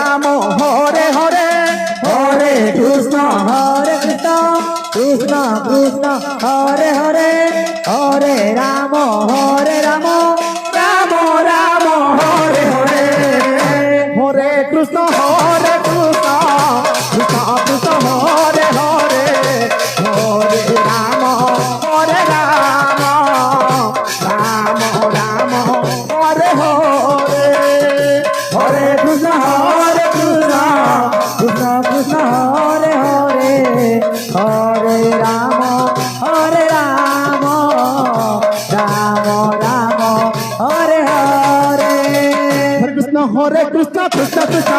Ram Hare Hare Hare Krishna Krishna Krishna Hare Hare Hare Ram Ram Ram Hare Hare Hare Krishna Krishna Krishna Hare Hare Hare Ram Ram Ram Hare Hare Hare Krishna Krishna Krishna Hare Hare Hare Ram Ram Ram Hare Hare Hare Krishna Krishna Krishna